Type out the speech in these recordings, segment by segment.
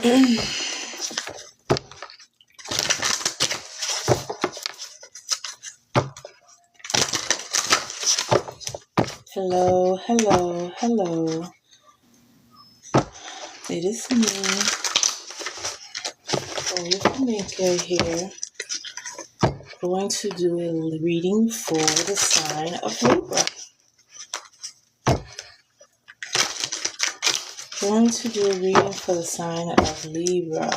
Hello, hello, hello. It is me, Olivia here, going to do a reading for the sign of Libra. Going to do a reading for the sign of Libra.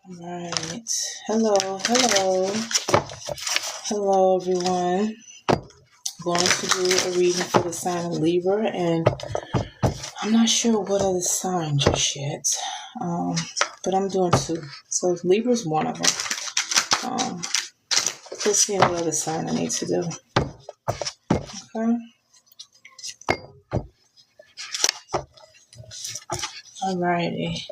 Alright. Hello everyone. Going to do a reading for the sign of Libra, and I'm not sure what other sign just yet. But I'm doing two. So Libra's one of them. Let's see what other sign I need to do. Okay. Alrighty.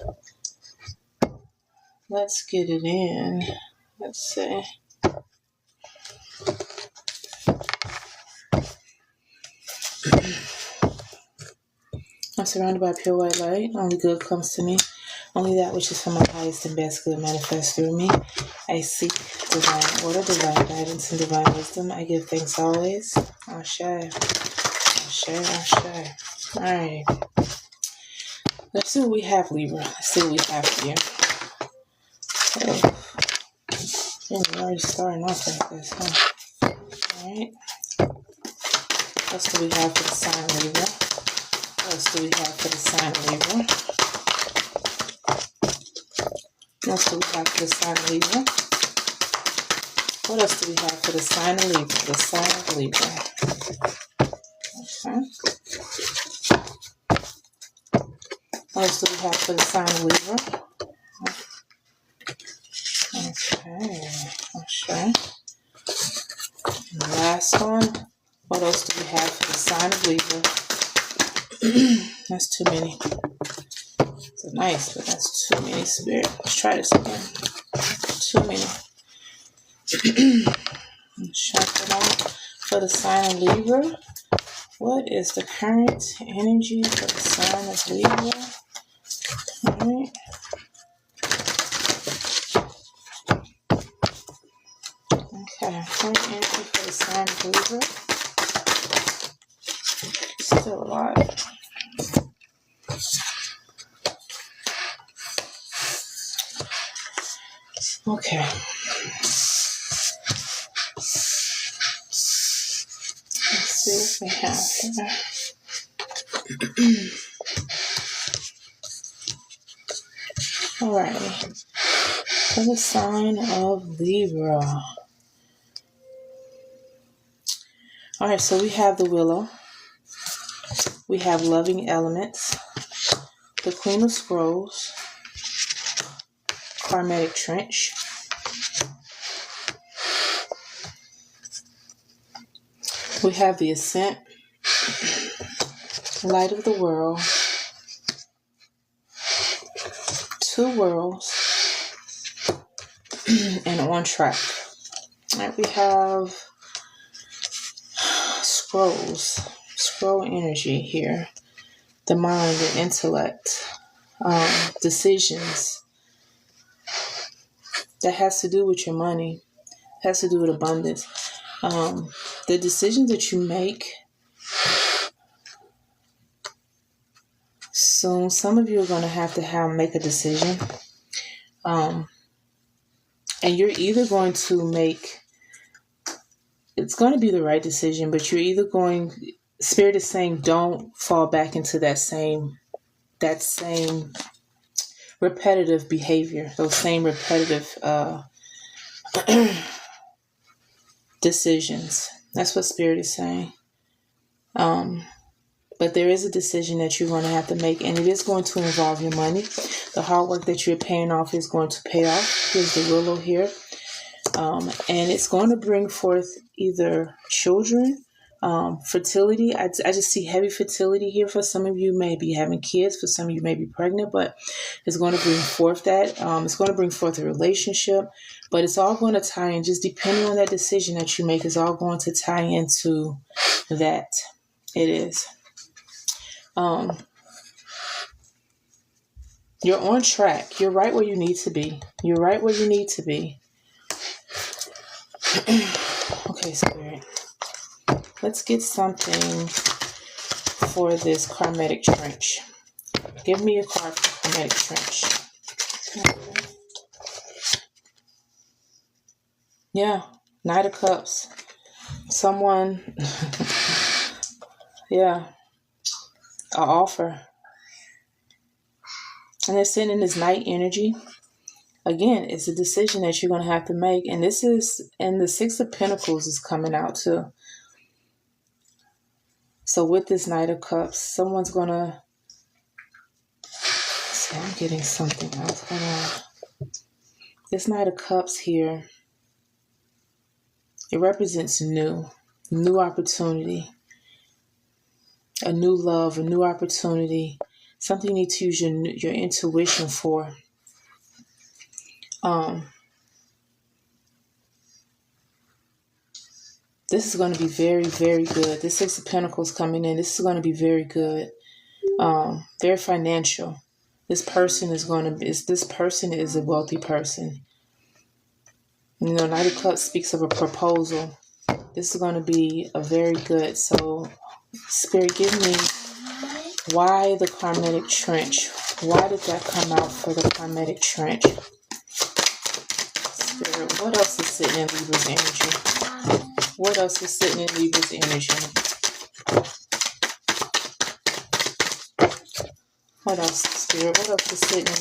Let's get it in. Let's see. I'm surrounded by pure white light. Only good comes to me. Only that which is from my highest and best good manifests through me. I seek divine order, divine guidance, and divine wisdom. I give thanks always. Ashe. Alright. Let's see what we have, Libra. Let's see what we have here. We're already starting off like this, huh? Alright. What else do we have for the sign of Libra? What else do we have for the sign of Libra? What else do we have for the sign of Libra? What else do we have for the sign of Libra? The sign of Libra. Okay. What else do we have for the sign of Libra? Okay. And the last one. What else do we have for the sign of Libra? That's too many. It's nice, but that's too many, Spirit. Let's try this again. Too many. Shuffle out for the sign of Libra. What is the current energy for the sign of Libra? Alright. Okay, current energy for the sign of Libra. Still alive. Okay. Let's see what we have here. Alrighty. For the sign of Libra. Alright, so we have the Willow. We have Loving Elements. The Queen of Scrolls. Karmatic Trench. We have the Ascent. Light of the World. Two Worlds. And On Track. Alright, we have Scrolls. Scroll energy here. The mind and intellect. Decisions. That has to do with your money. Has to do with abundance. The decisions that you make. So some of you are going to have make a decision. And you're either going to make, it's going to be the right decision, but you're either going, Spirit is saying don't fall back into that same repetitive behavior, those same repetitive decisions. That's what Spirit is saying. But there is a decision that you're going to have to make, and it is going to involve your money. The hard work that you're paying off is going to pay off. Here's the Willow here. And it's going to bring forth either children Fertility, I just see heavy fertility here. For some of you may be having kids, for some of you may be pregnant, but it's going to bring forth that. It's going to bring forth a relationship, but it's all going to tie in, just depending on that decision that you make, is all going to tie into that. It is. You're on track. You're right where you need to be. You're right where you need to be. Okay, Spirit. Let's get something for this karmatic trench. Give me a card for karmatic trench. Yeah, Knight of Cups. Someone, yeah, an offer. And they're sending this night energy. Again, it's a decision that you're going to have to make. And this is, and the Six of Pentacles is coming out too. So with this Knight of Cups, someone's going to, see, I'm getting something else. Hold on. This Knight of Cups here, it represents new opportunity, a new love, a new opportunity, something you need to use your intuition for. This is going to be very, very good. This Six of Pentacles coming in. This is going to be very good. Very financial. This person is a wealthy person. You know, Knight of Cups speaks of a proposal. This is going to be a very good. So, Spirit, give me why the karmatic trench. Why did that come out for the karmatic trench? Spirit, what else is sitting in Libra's energy? What else is sitting in Libra's energy? What else, Spirit? What else is sitting in?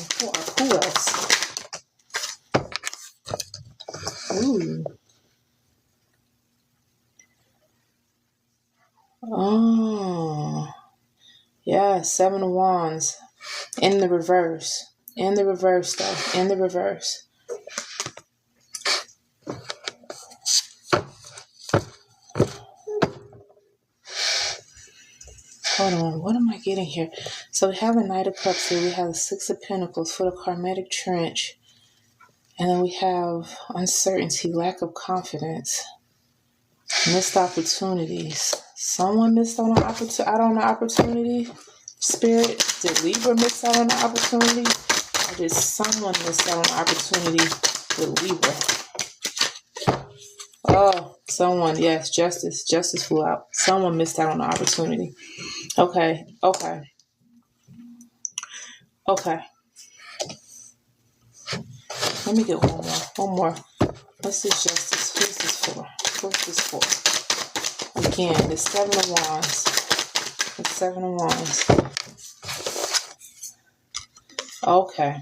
Who else? Ooh. Oh. Yeah, Seven of Wands. In the reverse. In the reverse, though. In the reverse. Hold on, what am I getting here? So we have the Knight of Cups here. We have the Six of Pentacles for the karmatic trench. And then we have uncertainty, lack of confidence, missed opportunities. Someone missed out on an opportunity. Spirit, did Libra miss out on an opportunity? Or did someone miss out on an opportunity with Libra? Oh, someone, yes, justice. Justice flew out. Someone missed out on an opportunity. Okay. Let me get one more. What's this justice? Who's this for? Who's this for? Again, the Seven of Wands. The Seven of Wands. Okay.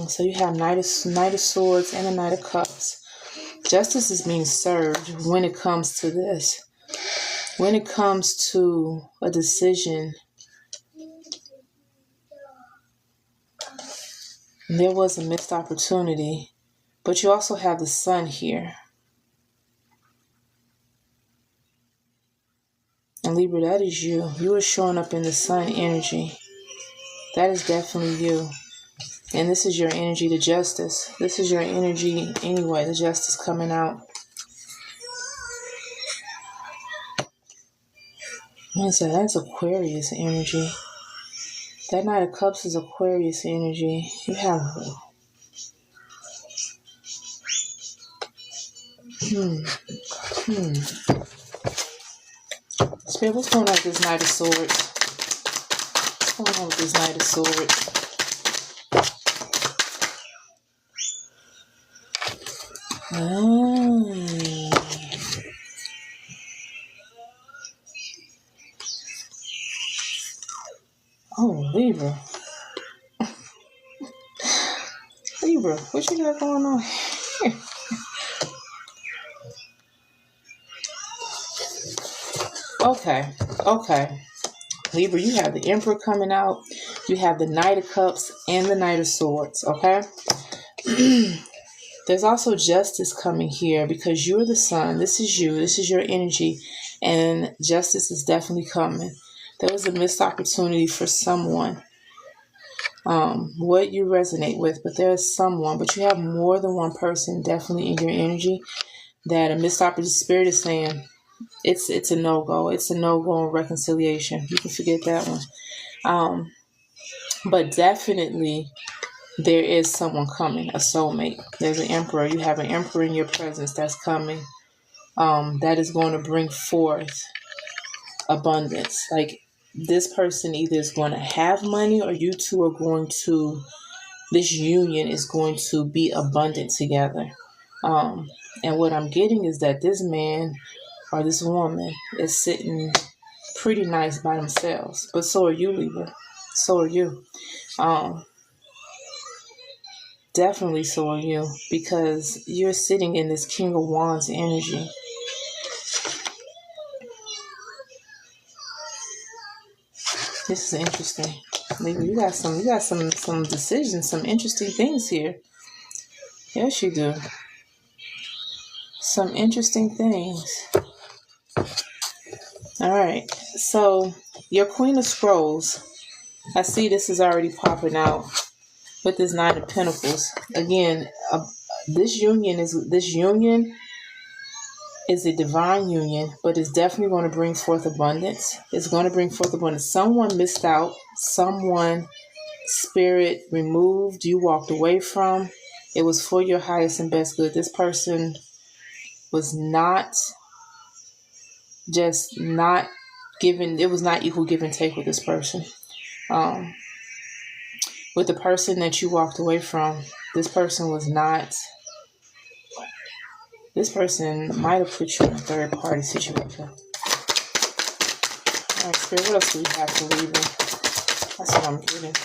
So you have Knight of Swords and a Knight of Cups. Justice is being served when it comes to this. When it comes to a decision, there was a missed opportunity, but you also have the Sun here. And Libra, that is you. You are showing up in the Sun energy. That is definitely you. And this is your energy, the Justice. This is your energy anyway, the Justice coming out. What is that? That's Aquarius energy. That Knight of Cups is Aquarius energy. You have... Spirit, what's going on with this Knight of Swords? What's going on with this Knight of Swords? Oh, Libra. Libra, what you got going on here? Okay. Libra, you have the Emperor coming out. You have the Knight of Cups and the Knight of Swords, okay? There's also justice coming here because you're the sun. This is you. This is your energy. And justice is definitely coming. There was a missed opportunity for someone. What you resonate with, but there's someone, but you have more than one person definitely in your energy that a missed opportunity. Spirit is saying it's a no-go. It's a no-go on reconciliation. You can forget that one. But definitely there is someone coming, a soulmate. There's an emperor. You have an emperor in your presence that's coming. That is going to bring forth abundance. Like this person either is going to have money or you two are going to, this union is going to be abundant together. And what I'm getting is that this man or this woman is sitting pretty nice by themselves. But so are you, Libra. So are you. Definitely so are you. Because you're sitting in this King of Wands energy. This is interesting. Libra, you got some decisions, some interesting things here. Yes, you do. Some interesting things. All right. So your Queen of Scrolls, I see this is already popping out with this Nine of Pentacles. Again, this union is a divine union, but it's definitely going to bring forth abundance. It's going to bring forth abundance. Someone missed out. Someone spirit removed. You walked away from. It was for your highest and best good. This person was not just not given. It was not equal give and take with this person. With the person that you walked away from, this person was not. This person might have put you in a third party situation. All right, Spirit, what else do we have for Libra? That's what I'm getting.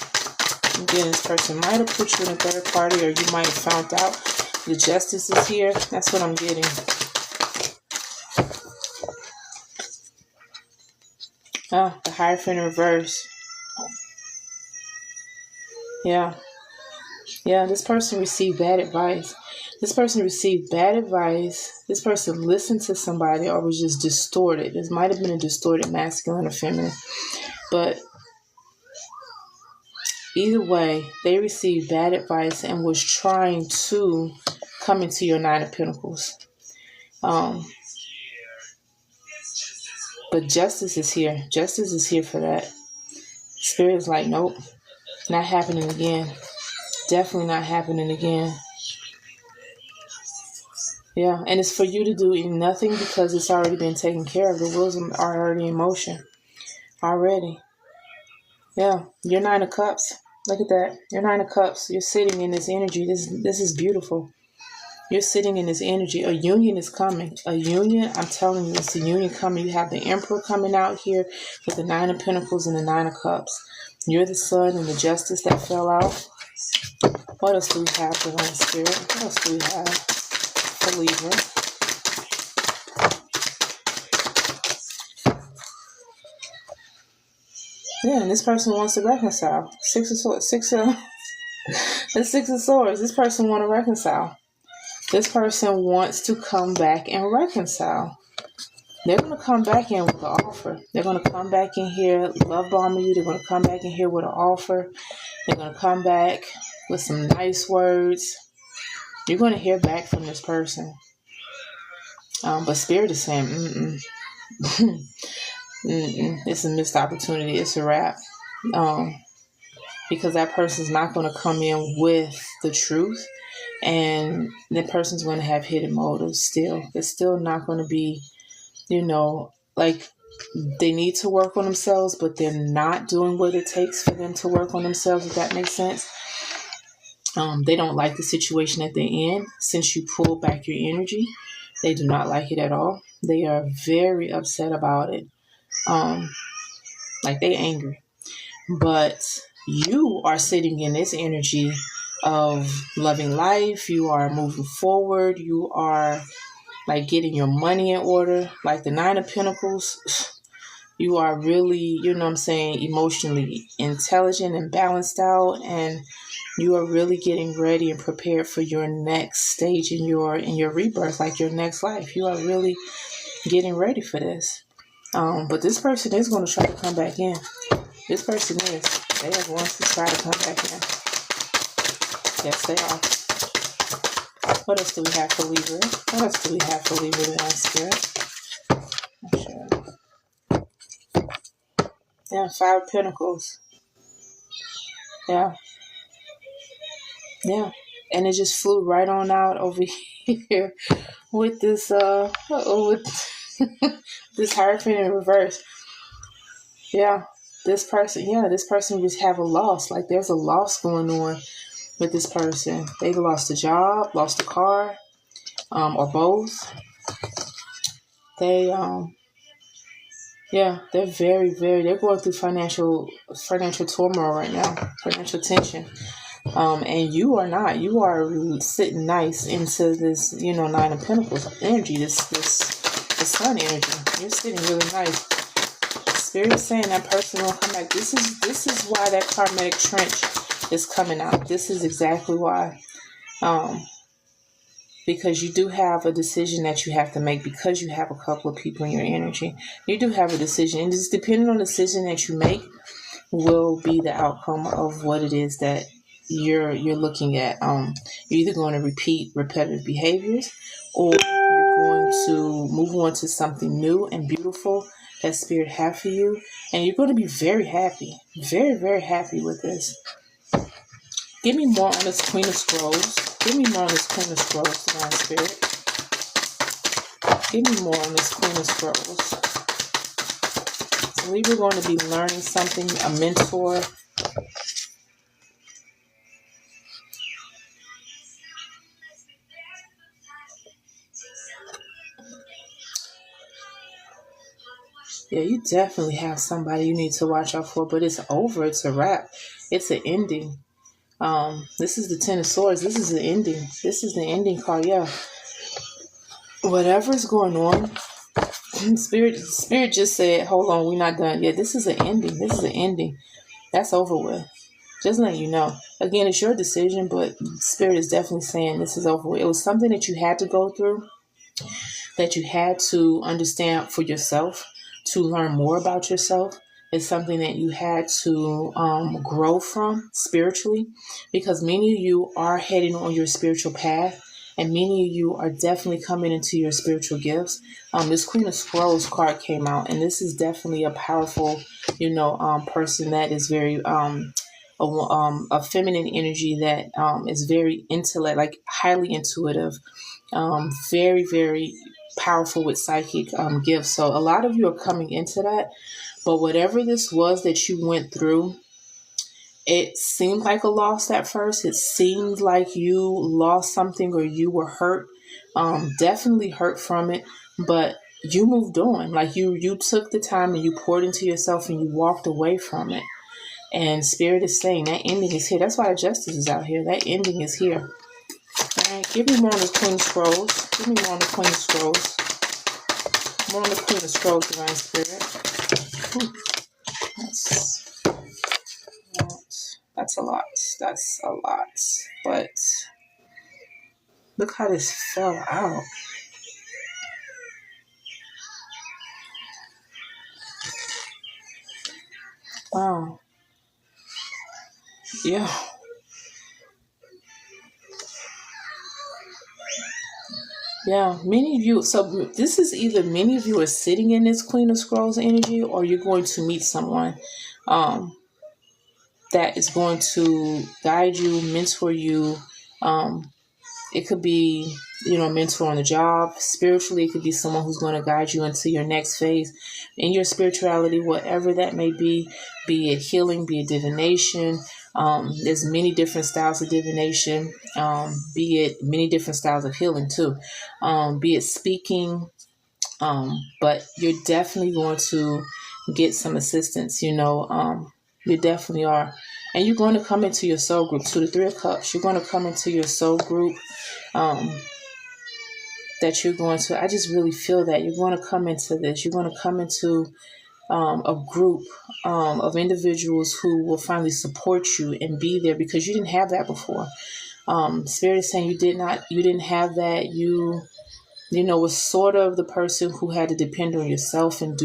I'm getting this person might have put you in a third party, or you might have found out the justice is here. That's what I'm getting. Oh, the Hierophant in reverse. Yeah. Yeah, this person received bad advice. This person received bad advice. This person listened to somebody or was just distorted. This might have been a distorted masculine or feminine. But either way, they received bad advice and was trying to come into your Nine of Pentacles. But justice is here. Justice is here for that. Spirit is like, nope, not happening again. Definitely not happening again. Yeah, and it's for you to do nothing because it's already been taken care of. The wheels are already in motion. Already. Yeah, your Nine of Cups. Look at that. Your Nine of Cups. You're sitting in this energy. This is beautiful. You're sitting in this energy. A union is coming. A union, I'm telling you, it's a union coming. You have the Emperor coming out here with the Nine of Pentacles and the Nine of Cups. You're the sun and the justice that fell out. What else do we have for Divine Spirit? What else do we have for Libra? Yeah, and this person wants to reconcile. The Six of Swords. This person wants to reconcile. This person wants to come back and reconcile. They're going to come back in with an offer. They're going to come back in here, love bombing you. They're going to come back in here with an offer. They're going to come back with some nice words. You're going to hear back from this person. But Spirit is saying, it's a missed opportunity. It's a wrap. Because that person's not going to come in with the truth. And that person's going to have hidden motives still. It's still not going to be, like they need to work on themselves, but they're not doing what it takes for them to work on themselves, if that makes sense. They don't like the situation that they're in. Since you pull back your energy, they do not like it at all. They are very upset about it. Like they're angry. But you are sitting in this energy of loving life. You are moving forward. You are like getting your money in order. Like the Nine of Pentacles. You are really, you know what I'm saying, emotionally intelligent and balanced out, and you are really getting ready and prepared for your next stage in your rebirth, like your next life. You are really getting ready for this. But this person is going to try to come back in. This person is. They are going to try to come back in. Yes, they are. What else do we have for Libra? What else do we have for Libra Divine Spirit? Sure. Yeah, Five of Pentacles. Yeah. Yeah. And it just flew right on out over here with this with this Hierophant in reverse. Yeah. This person just have a loss. Like there's a loss going on with this person. They've lost a job, lost a car, or both. They they're they're going through financial turmoil right now, financial tension. And you are not. You are sitting nice into this, Nine of Pentacles energy, this sun energy. You're sitting really nice. Spirit is saying that person will come back. This is why that karmic trench is coming out. This is exactly why. Because you do have a decision that you have to make, because you have a couple of people in your energy. You do have a decision, and just depending on the decision that you make will be the outcome of what it is that you're looking at. You're either going to repeat repetitive behaviors, or you're going to move on to something new and beautiful that Spirit has for you, and you're going to be very happy, very, very happy with this. Give me more on this Queen of Scrolls. Give me more on this Queen of Scrolls, Divine Spirit. Give me more on this Queen of Scrolls. So we're going to be learning something, a mentor. Yeah, you definitely have somebody you need to watch out for, but it's over. It's a wrap. It's an ending. This is the Ten of Swords. This is the ending. This is the ending card. Yeah. Whatever's going on, Spirit just said, hold on, we're not done. Yeah, this is an ending. This is an ending. That's over with. Just letting you know. Again, it's your decision, but Spirit is definitely saying this is over with. It was something that you had to go through, that you had to understand for yourself, to learn more about yourself. It's something that you had to grow from spiritually, because many of you are heading on your spiritual path, and many of you are definitely coming into your spiritual gifts. This Queen of Scrolls card came out, and this is definitely a powerful, person that is very a feminine energy that is very intellect, like highly intuitive, very, very powerful with psychic gifts. So a lot of you are coming into that. But whatever this was that you went through, it seemed like a loss at first. It seemed like you lost something, or you were hurt, definitely hurt from it. But you moved on. Like you took the time and you poured into yourself and you walked away from it. And Spirit is saying that ending is here. That's why the Justice is out here. That ending is here. All right, give me more on the Queen of Scrolls. Give me more on the Queen of Scrolls. More on the Queen of Scrolls, Divine Spirit. That's a lot. That's a lot. But look how this fell out. Wow. Yeah. Yeah, many of you, so this is either many of you are sitting in this Queen of Scrolls energy, or you're going to meet someone that is going to guide you, mentor you. It could be, a mentor on the job. Spiritually, it could be someone who's going to guide you into your next phase in your spirituality, whatever that may be it healing, be it divination. There's many different styles of divination, be it many different styles of healing too, be it speaking. But you're definitely going to get some assistance, you definitely are. And you're going to come into your soul group. To the Three of Cups, you're going to come into your soul group. That you're going to, I just really feel that you're going to come into this. You're going to come into a group of individuals who will finally support you and be there, because you didn't have that before. Spirit is saying you didn't have that. You was sort of the person who had to depend on yourself and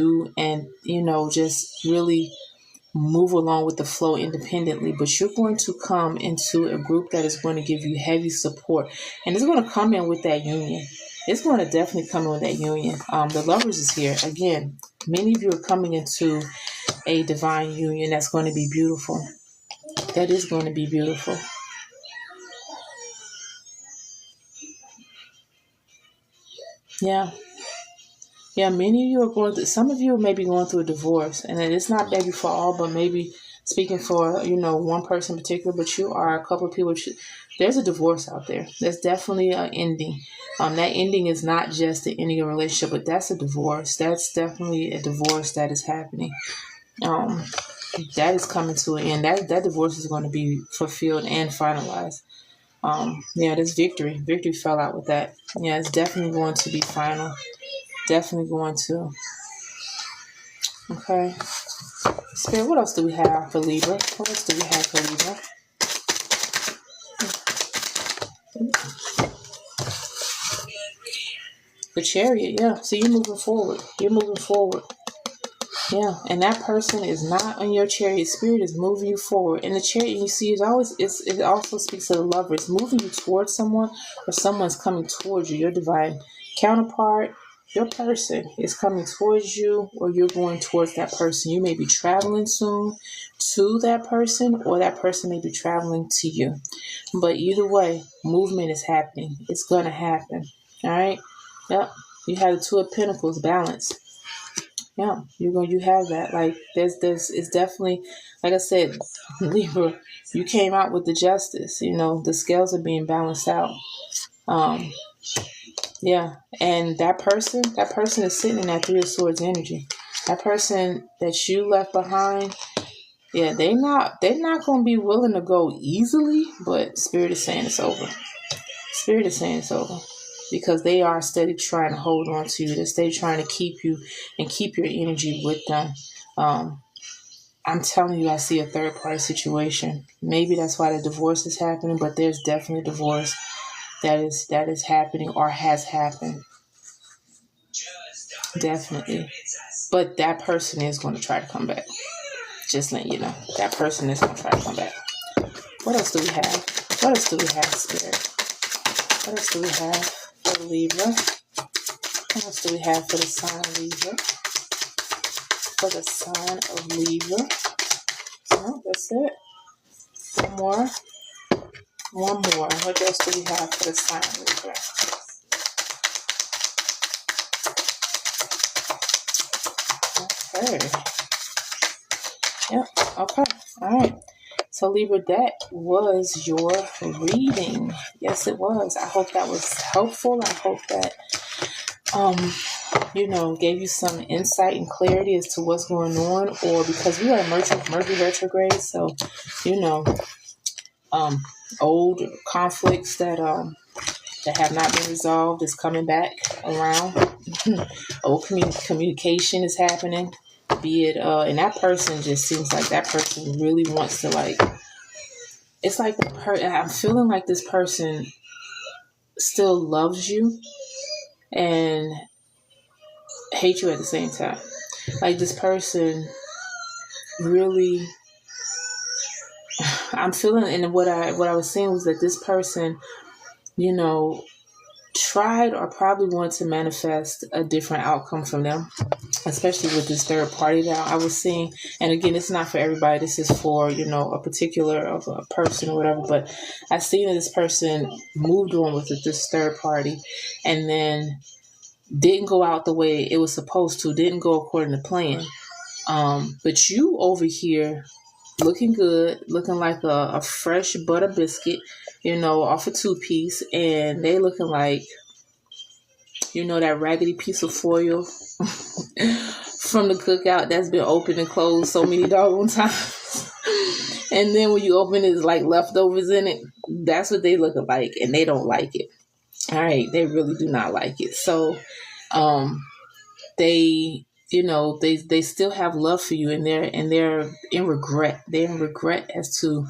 just really move along with the flow independently. But you're going to come into a group that is going to give you heavy support, and it's going to come in with that union. It's going to definitely come in with that union. The Lovers is here again. Many of you are coming into a divine union that's going to be beautiful. That is going to be beautiful. Yeah. Yeah, many of you are going through, some of you may be going through a divorce, and it's not maybe for all, but maybe speaking for, one person in particular, but you are a couple of people. There's a divorce out there. There's definitely an ending. That ending is not just the ending of a relationship, but that's a divorce. That's definitely a divorce that is happening. That is coming to an end. That divorce is going to be fulfilled and finalized. There's victory. Victory fell out with that. Yeah, it's definitely going to be final. Definitely going to. Okay. Spirit, what else do we have for Libra? What else do we have for Libra? The Chariot, yeah. So you're moving forward. You're moving forward. Yeah. And that person is not on your chariot. Spirit is moving you forward. And the Chariot, you see, it also speaks to the Lover. It's moving you towards someone, or someone's coming towards you. Your divine counterpart, your person is coming towards you, or you're going towards that person. You may be traveling soon to that person, or that person may be traveling to you. But either way, movement is happening. It's going to happen. All right? Yep. You have the Two of Pentacles, balance. Yeah, you have that. Like it's definitely, like I said, Libra, you came out with the Justice. The scales are being balanced out. Yeah, and that person is sitting in that Three of Swords energy. That person that you left behind, yeah, they're not going to be willing to go easily, but Spirit is saying it's over. Spirit is saying it's over, because they are steady trying to hold on to you. They're steady trying to keep you and keep your energy with them. I'm telling you, I see a third party situation. Maybe that's why the divorce is happening, but there's definitely a divorce that is happening or has happened. Definitely. But that person is going to try to come back. Just letting you know. That person is going to try to come back. What else do we have? What else do we have, Spirit? What else do we have for Libra? What else do we have for the sign of Libra? For the sign of Libra. No, that's it. One more. What else do we have for the sign of Libra? Okay. Yep. Okay. All right. So Libra, that was your reading. Yes, it was. I hope that was helpful. I hope that gave you some insight and clarity as to what's going on, or because we are in Mercury retrograde, so old conflicts that have not been resolved is coming back around. Old communication is happening. Be it and that person just seems like that person really wants to it's like I'm feeling like this person still loves you and hate you at the same time. Like this person really, I'm feeling, and what I was saying was that this person, tried or probably wanted to manifest a different outcome from them, especially with this third party that I was seeing. And again, it's not for everybody. This is for, a particular of a person or whatever. But I seen that this person moved on with this third party and then didn't go out the way it was supposed to, didn't go according to plan. But you over here looking good, looking like a fresh butter biscuit, off a 2-piece, and they looking like, that raggedy piece of foil from the cookout that's been opened and closed so many doggone times. And then when you open it, it's like leftovers in it. That's what they looking like, and they don't like it. All right, they really do not like it. So, they you know, they still have love for you, and they're in regret. They're in regret as to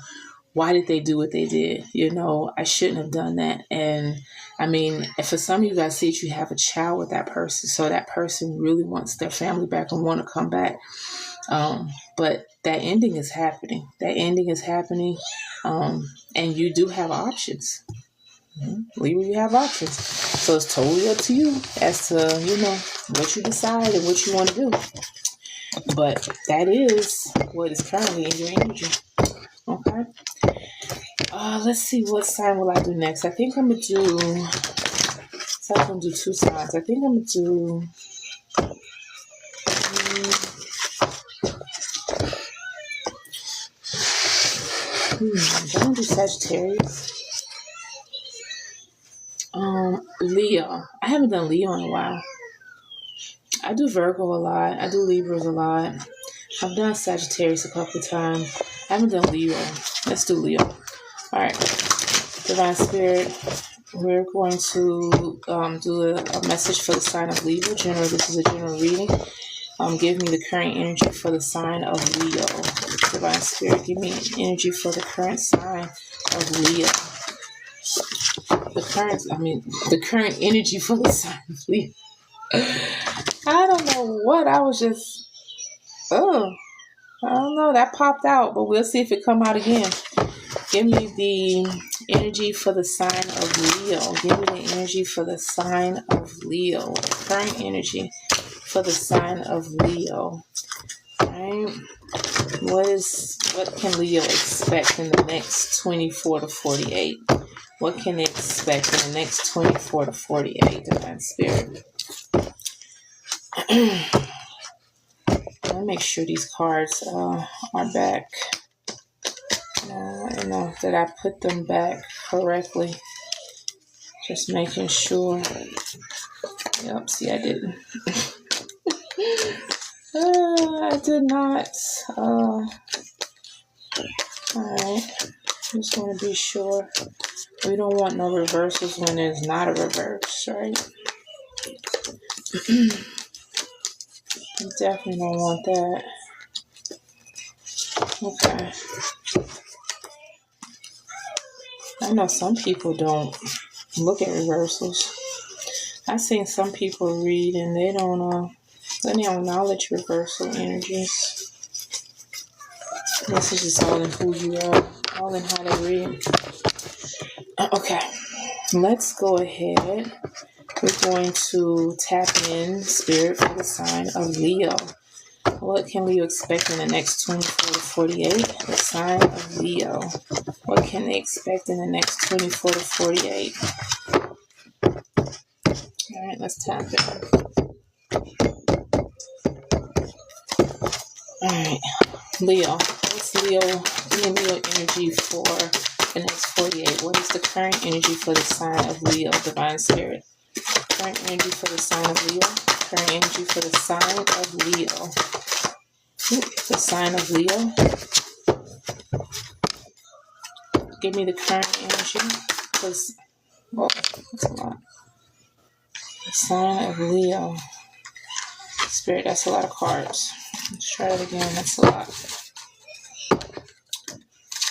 why did they do what they did. You know, I shouldn't have done that. And I mean, for some of you guys, see that you have a child with that person, so that person really wants their family back and want to come back. But that ending is happening. That ending is happening, and you do have options. Libra, you have options. So it's totally up to you as to, you know, what you decide and what you want to do. But that is what is currently in your energy. Okay. Let's see, what sign will I do next? I think I'm going to do, so I'm going to do 2 signs. I think I'm going to do, I'm going to do Sagittarius. Leo. I haven't done Leo in a while. I do Virgo a lot. I do Libras a lot. I've done Sagittarius a couple of times. I haven't done Leo. Let's do Leo. All right. Divine Spirit, we're going to do a message for the sign of Libra. This is a general reading. Give me the current energy for the sign of Leo. Divine Spirit, give me energy for the current sign of Leo. The current energy for the sign of Leo. I don't know what I was just. I don't know. That popped out, but we'll see if it come out again. Give me the energy for the sign of Leo. Give me the energy for the sign of Leo. Current energy for the sign of Leo. Alright. What can Leo expect in the next 24 to 48? What can they expect in the next 24 to 48, Divine Spirit? Let me make sure these cards are back. That I put them back correctly. Just making sure. Yep, see, I didn't. I did not. Alright. Just want to be sure. We don't want no reversals when there's not a reverse, right? I definitely don't want that. Okay. I know some people don't look at reversals. I've seen some people read and they don't acknowledge reversal energies. This is just all in who you are, all in how they read. Okay, let's go ahead. We're going to tap in Spirit for the sign of Leo. What can Leo expect in the next 24 to 48? The sign of Leo. What can they expect in the next 24 to 48? All right, let's tap in. All right, Leo. What's Leo? Give me Leo energy for the next 48. What is the current energy for the sign of Leo, Divine Spirit? Current energy for the sign of Leo. Current energy for the sign of Leo. The sign of Leo. Give me the current energy. That's a lot. The sign of Leo. Spirit, that's a lot of cards. Let's try it again. That's a lot.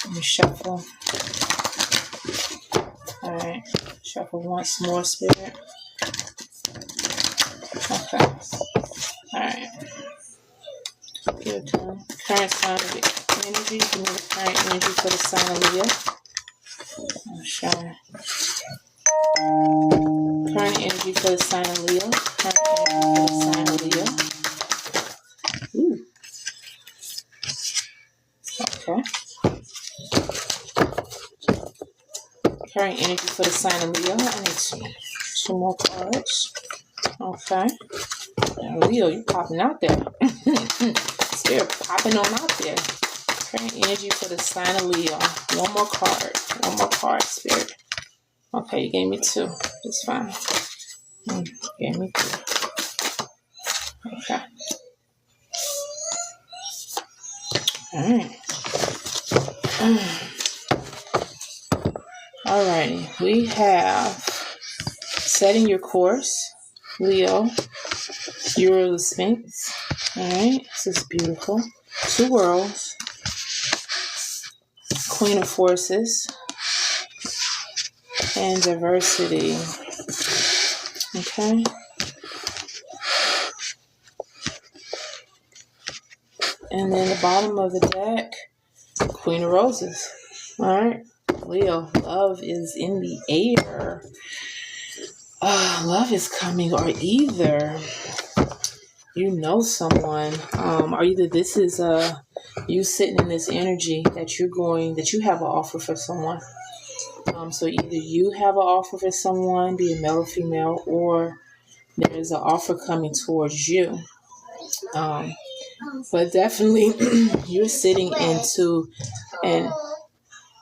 Let me shuffle. Alright. Shuffle once more, Spirit. Okay. Alright. Good. Current sign of energy. Give me the current energy for the sign of Leo. I'm shy. Current energy for the sign of Leo. Current energy for the sign of Leo. Ooh. Okay. Current energy for the sign of Leo. I need two more cards. Okay. Now, Leo, you popping out there. Spirit popping on out there. Current energy for the sign of Leo. One more card. One more card, Spirit. Okay, you gave me 2. It's fine. You gave me 2. Okay. Alright. Alrighty. We have setting your course, Leo. You're the Sphinx. Alright, this is beautiful. 2 worlds. Queen of Forces. And diversity. Okay. And then the bottom of the deck, Queen of Roses. Alright. Leo, love is in the air. Love is coming, or either you know someone, or either this is you sitting in this energy that you have an offer for someone. So either you have an offer for someone, be it male or female, or there is an offer coming towards you. But definitely you're sitting into an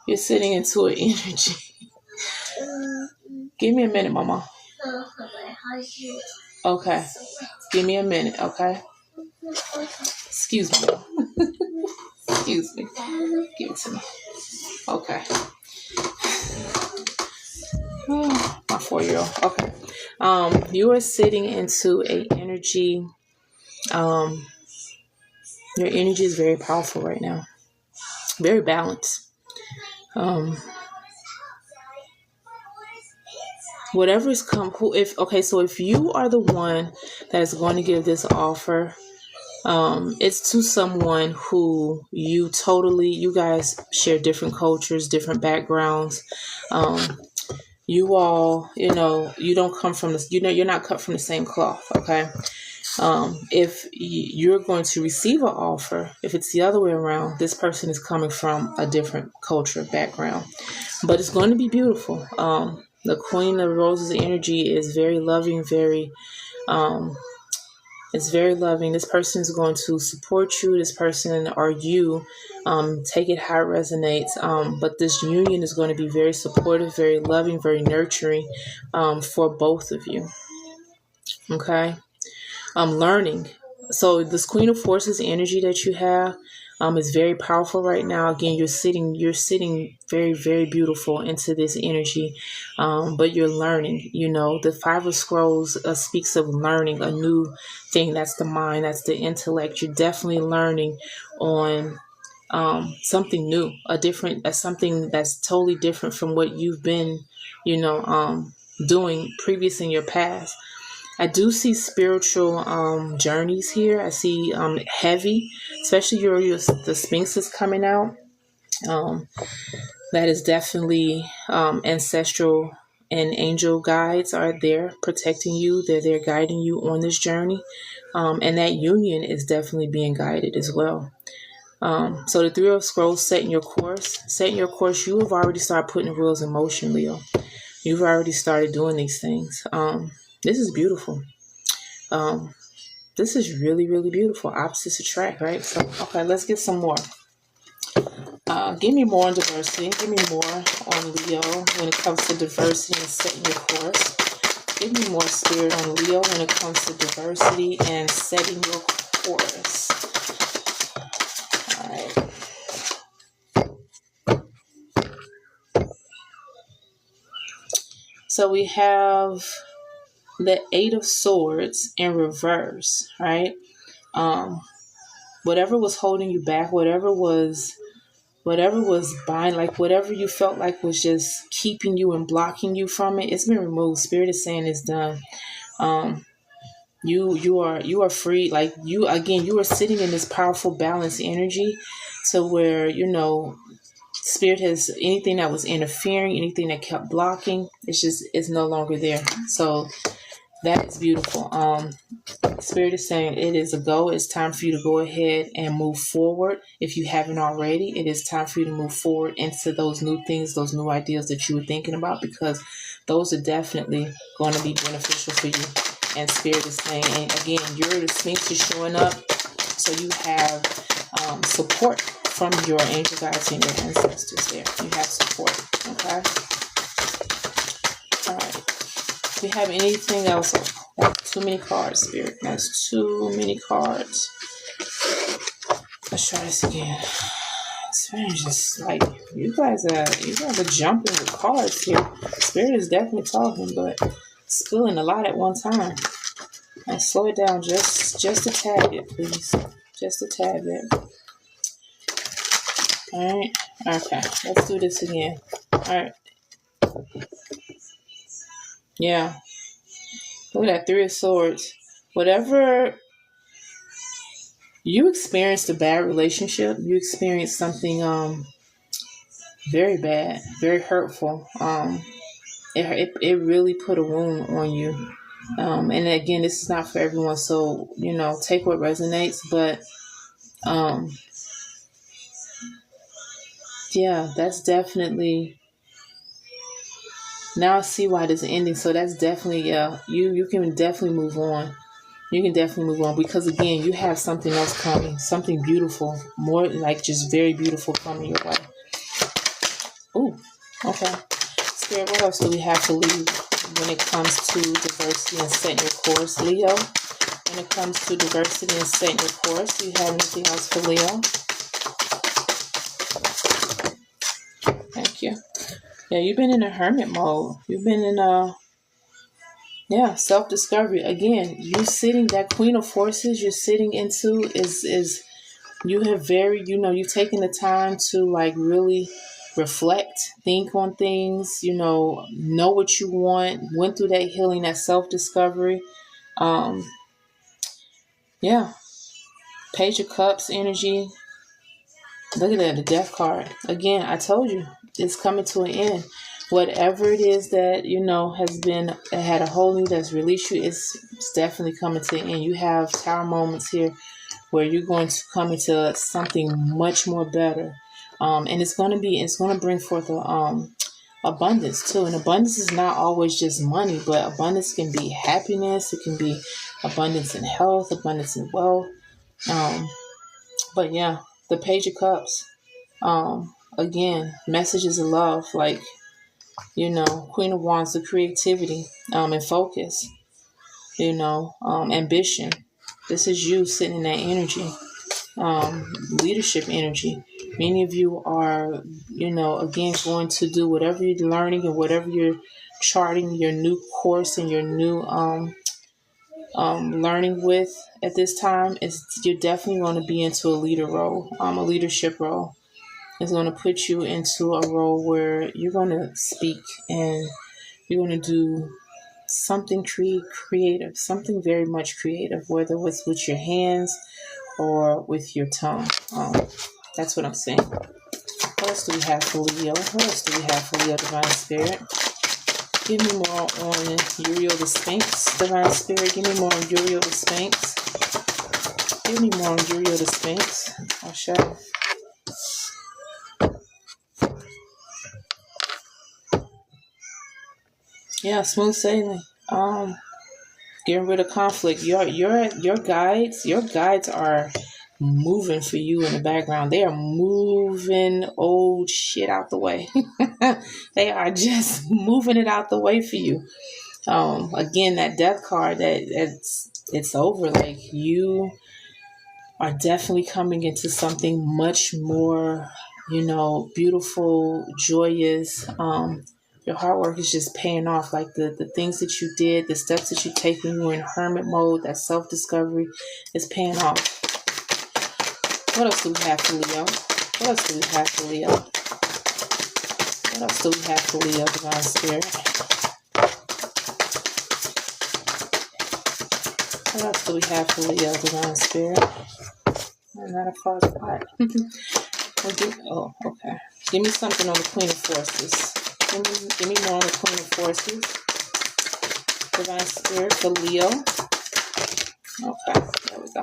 energy. Give me a minute, Mama. Okay. Give me a minute, okay? Excuse me. Excuse me. Give it to me. Okay. Oh, my 4-year-old. Okay. You are sitting into a energy. Your energy is very powerful right now. Very balanced. Whatever is so if you are the one that is going to give this offer, it's to someone who you guys share different cultures, different backgrounds. You all, you don't come from this, you're not cut from the same cloth. Okay. If you're going to receive an offer, if it's the other way around, this person is coming from a different culture, background, but it's going to be beautiful. The Queen of Roses energy is very loving, it's very loving. This person is going to support you. This person or you, take it how it resonates. But this union is going to be very supportive, very loving, very nurturing, for both of you. Okay. Learning. So this Queen of Forces energy that you have, is very powerful right now. Again, you're sitting very, very beautiful into this energy. But you're learning, the 5 of Scrolls speaks of learning a new thing. That's the mind, that's the intellect. You're definitely learning on something new, something that's totally different from what you've been, doing previous in your past. I do see spiritual journeys here. I see heavy, especially the Sphinx is coming out. That is definitely ancestral and angel guides are there protecting you. They're there guiding you on this journey. And that union is definitely being guided as well. So the 3 of Scrolls, setting your course. Setting your course, you have already started putting the wheels in motion, Leo. You've already started doing these things. This is beautiful. This is really, really beautiful. Opposites attract, right? So, okay, let's get some more. Give me more on diversity. Give me more on Leo when it comes to diversity and setting your course. Give me more spirit on Leo when it comes to diversity and setting your course. All right. So we have the 8 of Swords in reverse, right? Whatever was holding you back, whatever was bind, like whatever you felt like was just keeping you and blocking you from it, it's been removed. Spirit is saying it's done. You are free. Like you are sitting in this powerful balanced energy, to where Spirit has anything that was interfering, anything that kept blocking, it's no longer there. So that is beautiful. Spirit is saying it is a go. It's time for you to go ahead and move forward. If you haven't already, it is time for you to move forward into those new things, those new ideas that you were thinking about, because those are definitely going to be beneficial for you. And Spirit is saying, and again, the Sphinx is showing up, so you have support from your angel guides and your ancestors there. You have support, okay? All right. Do we have anything else? That's too many cards, Spirit. That's too many cards. Let's try this again. Spirit is just like, you guys are jumping with cards here. Spirit is definitely talking, but spilling a lot at one time. Now slow it down just a tad bit, please. Just a tad bit. Alright. Okay. Let's do this again. Alright. Yeah. Look at that, 3 of Swords. Whatever you experienced a bad relationship, you experienced something very bad, very hurtful. It really put a wound on you. And again, this is not for everyone, so take what resonates. But yeah, that's definitely. Now I see why this is ending. So that's definitely You can definitely move on. You can definitely move on because again, you have something else coming, something beautiful, more like just very beautiful coming your way. Ooh, okay. Spirit, what else do we have to leave when it comes to diversity and setting your course, Leo? When it comes to diversity and setting your course, do you have anything else for Leo? Thank you. Yeah, you've been in a hermit mode. You've been in self-discovery. Again, you sitting, that Queen of Forces you're sitting into is you have you've taken the time to like really reflect, think on things, know what you want, went through that healing, that self-discovery. Yeah. Page of Cups energy. Look at that, the Death card. Again, I told you, it's coming to an end. Whatever it is that, has been, had a hold on you, that's released you, it's definitely coming to an end. You have tower moments here where you're going to come into something much more better. And it's going to bring forth abundance too. And abundance is not always just money, but abundance can be happiness. It can be abundance in health, abundance in wealth. But yeah, the Page of Cups. Again, messages of love, like, Queen of Wands, the creativity, and focus, ambition. This is you sitting in that energy, leadership energy. Many of you are, again, going to do whatever you're learning and whatever you're charting your new course and your new learning with at this time. You're definitely going to be into a leader role, a leadership role. It's going to put you into a role where you're going to speak and you're going to do something creative, something very much creative, whether it's with your hands or with your tongue. That's what I'm saying. What else do we have for Leo? What else do we have for Leo, Divine Spirit? Give me more on Uriel the Sphinx, Divine Spirit. Give me more on Uriel the Sphinx. Give me more on Uriel the Sphinx. I'll show. Yeah, smooth sailing. Getting rid of conflict. Your guides are moving for you in the background. They are moving old shit out the way. They are just moving it out the way for you. Again, that Death card, it's over. Like, you are definitely coming into something much more, beautiful, joyous. Your hard work is just paying off. Like the things that you did, the steps that you take when you were in hermit mode, that self-discovery is paying off. What else do we have for Leo? What else do we have for Leo? What else do we have for Leo, Divine Spirit? What else do we have for Leo, Divine Spirit? Not a false pot. Okay. Give me something on the Queen of Forces. Give me more on the Queen of Forces. Divine Spirit for Leo. Okay, there we go.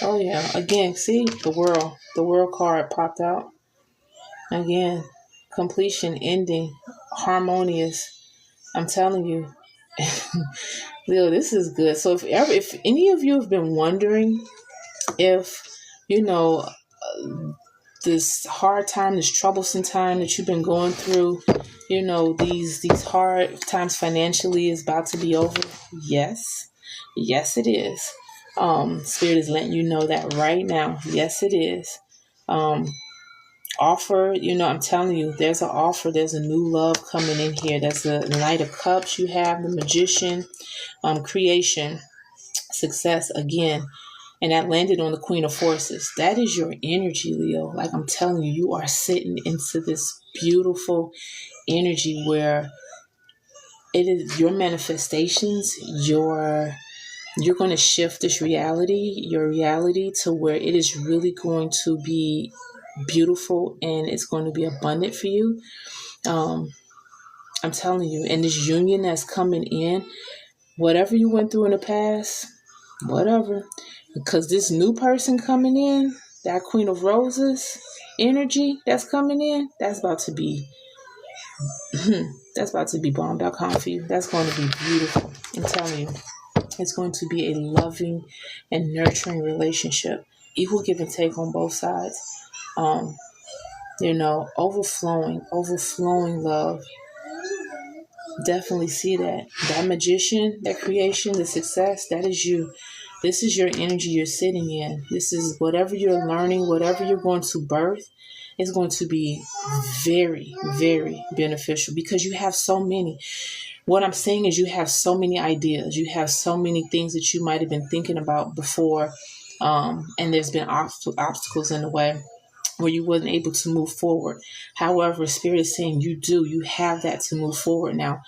Oh yeah, again, see, the world card popped out. Again, completion, ending, harmonious. I'm telling you. Leo, this is good. So if any of you have been wondering if, this hard time, this troublesome time that you've been going through, these hard times financially is about to be over. Yes, it is. Spirit is letting you know that right now. Yes, it is. offer, I'm telling you, there's an offer. There's a new love coming in here. There's the Knight of Cups. You have the Magician, creation, success again. And that landed on the Queen of Forces. That is your energy, Leo. Like I'm telling you, you are sitting into this beautiful energy where it is your manifestations, you're going to shift your reality to where it is really going to be beautiful and it's going to be abundant for you. I'm telling you, and this union that's coming in, whatever you went through in the past, whatever, because this new person coming in, that Queen of Roses energy that's coming in, that's about to be bomb.com for you. That's going to be beautiful. I'm telling you, it's going to be a loving and nurturing relationship, equal give and take on both sides. Overflowing love. Definitely see that Magician, that creation, the success, that is you. This is your energy you're sitting in. This is whatever you're learning, whatever you're going to birth, is going to be very, very beneficial because you have so many. What I'm saying is you have so many ideas. You have so many things that you might have been thinking about before, and there's been obstacles in the way where you wasn't able to move forward. However, Spirit is saying you have that to move forward now.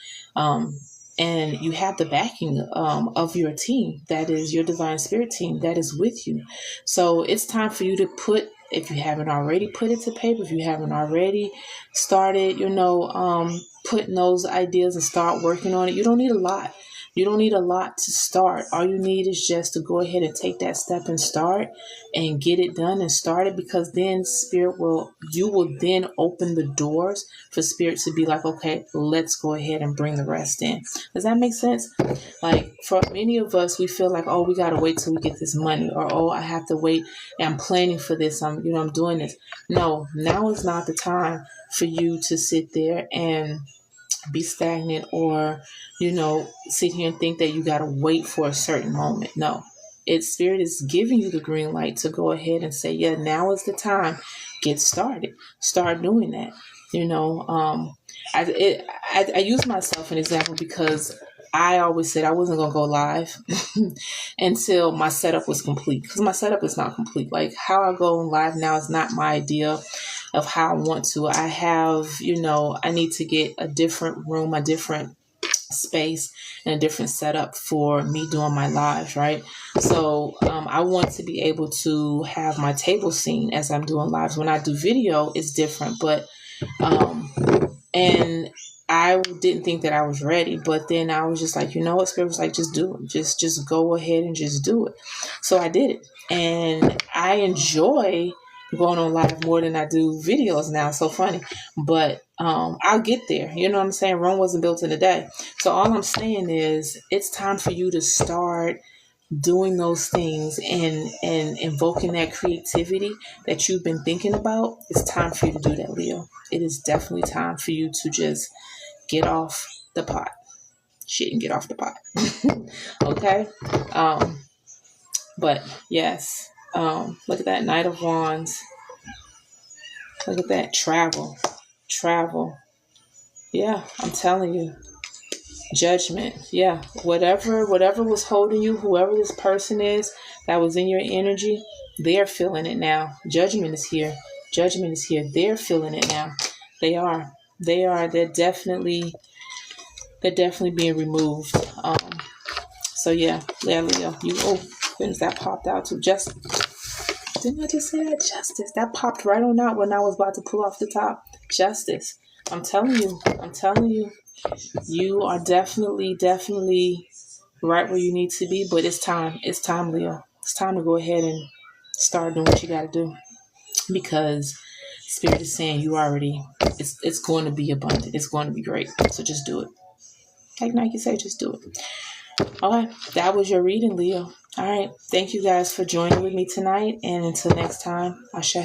And you have the backing of your team, that is your divine spirit team that is with you. So it's time for you to put, if you haven't already put it to paper, if you haven't already started, putting those ideas and start working on it. You don't need a lot. You don't need a lot to start. All you need is just to go ahead and take that step and start and get it done and start it, because then you will then open the doors for Spirit to be like, okay, let's go ahead and bring the rest in. Does that make sense? Like for many of us, we feel like, oh, we got to wait till we get this money, or, oh, I have to wait. I'm planning for this. I'm doing this. No, now is not the time for you to sit there and be stagnant or, sit here and think that you got to wait for a certain moment. No, Spirit is giving you the green light to go ahead and say, yeah, now is the time. Get started. Start doing that. I use myself an example because I always said I wasn't going to go live until my setup was complete, because my setup is not complete. Like how I go live now is not my idea of how I want to. I have, I need to get a different room, a different space, and a different setup for me doing my lives, right? So I want to be able to have my table scene as I'm doing lives. When I do video, it's different, but and I didn't think that I was ready, but then I was just like, what? Spirit was like, just do it. Just go ahead and just do it. So I did it. And I enjoy going on live more than I do videos now. So funny. But I'll get there. You know what I'm saying? Rome wasn't built in a day. So all I'm saying is it's time for you to start doing those things and invoking that creativity that you've been thinking about. It's time for you to do that, Leo. It is definitely time for you to just get off the pot. Shit, and get off the pot. Okay? But yes, look at that Knight of Wands. Look at that. Travel. Yeah, I'm telling you. Judgment. Yeah. Whatever was holding you, whoever this person is that was in your energy, they're feeling it now. Judgment is here. They're feeling it now. They are. They're definitely being removed. So yeah, Leo. Goodness, that popped out too. Didn't I just say that? Justice. That popped right on out when I was about to pull off the top. Justice. I'm telling you. You are definitely right where you need to be, but it's time. It's time, Leo. It's time to go ahead and start doing what you got to do, because Spirit is saying it's going to be abundant. It's going to be great. So just do it. Like Nike say, just do it. All right. That was your reading, Leo. All right. Thank you guys for joining with me tonight. And until next time, Ashe.